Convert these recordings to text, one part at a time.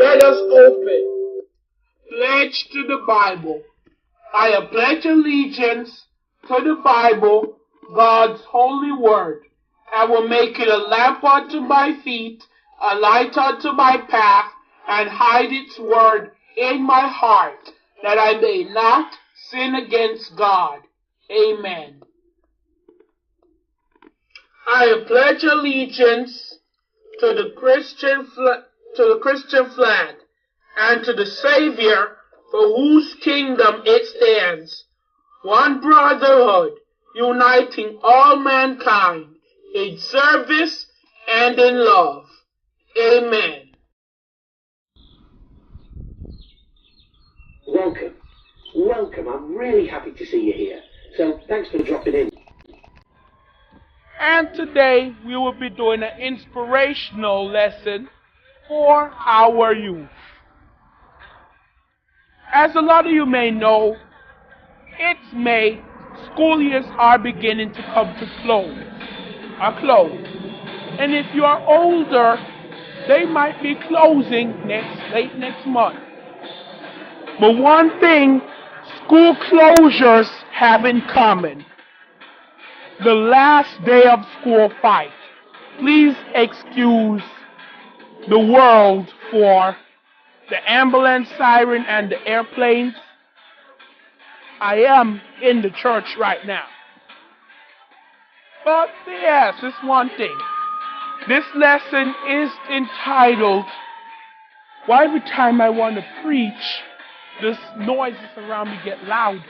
Let us open. Pledge to the Bible. I pledge allegiance to the Bible, God's holy word. I will make it a lamp unto my feet, a light unto my path, and hide its word in my heart, that I may not sin against God. Amen. I pledge allegiance to the Christian flag and to the Savior for whose kingdom it stands, one brotherhood, uniting all mankind in service and in love. Amen. Welcome. I'm really happy to see you here. So thanks for dropping in. And today we will be doing an inspirational lesson for our youth. As a lot of you may know, it's May. School years are beginning to come to close. And if you are older, they might be closing late next month. But one thing school closures have in common: the last day of school fight. Please excuse the world for the ambulance siren and the airplanes. I am in the church right now. But yes, it's one thing. This lesson is entitled, "Why Every Time I Want to Preach, the noises around me get louder."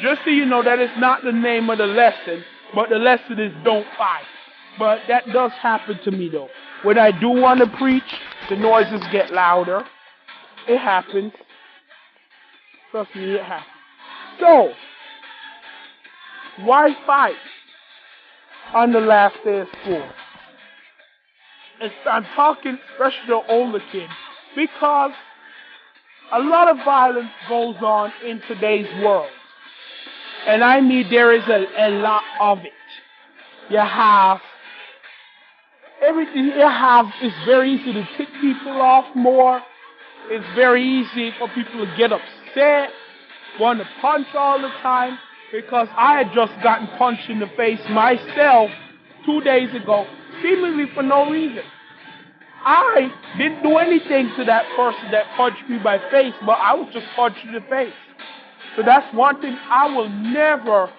Just so you know, that is not the name of the lesson, but the lesson is "Don't Fight." But that does happen to me though. When I do want to preach, the noises get louder. It happens. Trust me, it happens. So, why fight on the last day of school? I'm talking especially to older kids, because a lot of violence goes on in today's world. And I mean, there is a lot of it. It's very easy to tick people off more. It's very easy for people to get upset, want to punch all the time, because I had just gotten punched in the face myself 2 days ago, seemingly for no reason. I didn't do anything to that person that punched me by face, but I was just punched in the face. So that's one thing I will never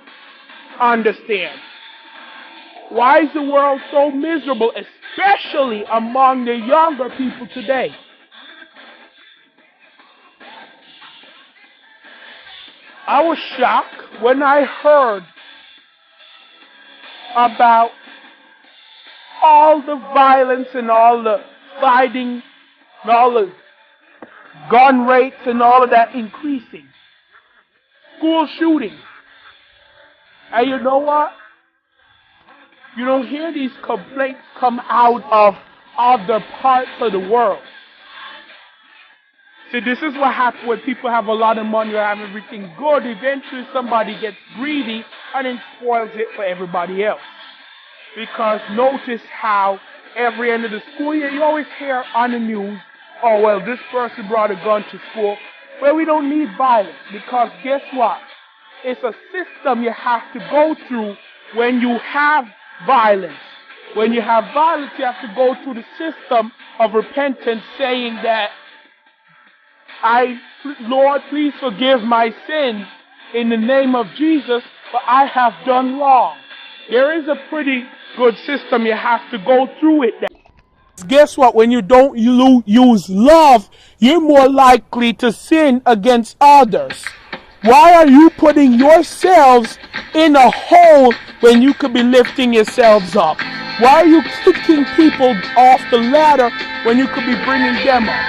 understand. Why is the world so miserable, especially among the younger people today? I was shocked when I heard about all the violence and all the fighting and all the gun rates and all of that increasing. School shootings. And you know what? You don't hear these complaints come out of other parts of the world. See, this is what happens when people have a lot of money or have everything good. Eventually somebody gets greedy and then spoils it for everybody else. Because notice how every end of the school year you always hear on the news, "Oh, well, this person brought a gun to school." Well, we don't need violence, because guess what? It's a system you have to go through when you have violence. When you have violence, you have to go through the system of repentance, saying that, "Lord, please forgive my sins in the name of Jesus, for I have done wrong." There is a pretty good system you have to go through it. Guess what? When you don't use love, you're more likely to sin against others. Why are you putting yourselves in a hole when you could be lifting yourselves up? Why are you kicking people off the ladder when you could be bringing them up?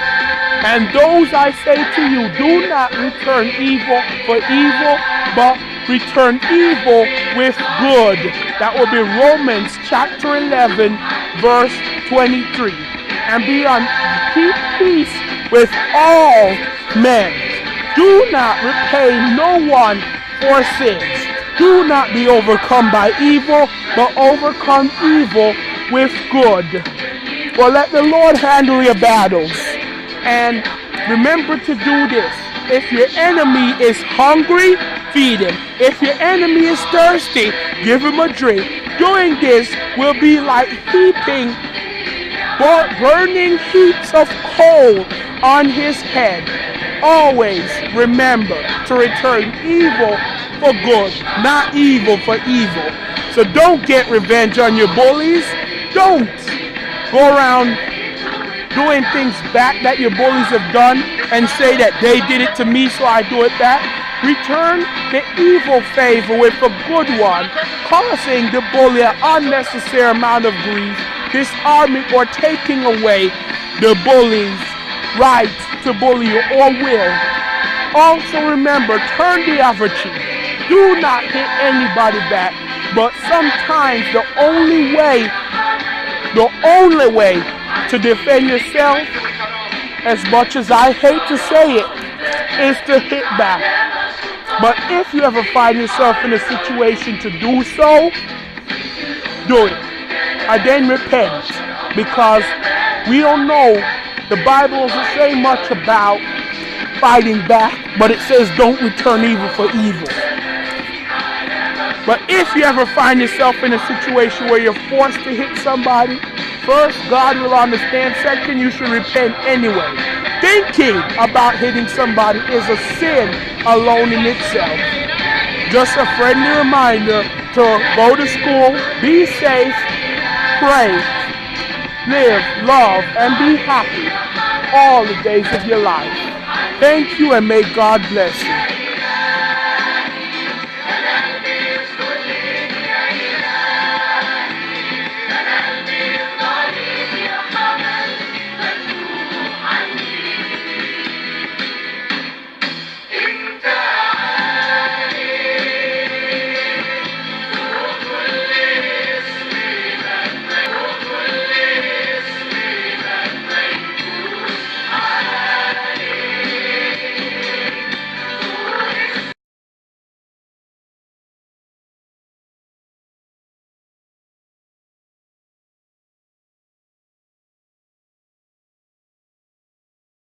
And those, I say to you, do not return evil for evil, but return evil with good. That will be Romans chapter 11, verse 23. And keep peace with all men. Do not repay no one for sins. Do not be overcome by evil, but overcome evil with good. Well, let the Lord handle your battles. And remember to do this. If your enemy is hungry, feed him. If your enemy is thirsty, give him a drink. Doing this will be like heaping burning heaps of coal on his head. Always remember to return evil for good, not evil for evil. So don't get revenge on your bullies. Don't go around doing things back that your bullies have done and say that they did it to me, so I do it back. Return the evil favor with a good one, causing the bully an unnecessary amount of grief, disarming or taking away the bully's right to bully you or will. Also remember, turn the other cheek. Do not hit anybody back, but sometimes the only way to defend yourself, as much as I hate to say it, is to hit back. But if you ever find yourself in a situation to do so, do it. And then repent, because we don't know. The Bible doesn't say much about fighting back, but it says don't return evil for evil. But if you ever find yourself in a situation where you're forced to hit somebody, first, God will understand. Second, you should repent anyway. Thinking about hitting somebody is a sin alone in itself. Just a friendly reminder to go to school, be safe, pray, live, love, and be happy all the days of your life. Thank you, and may God bless you.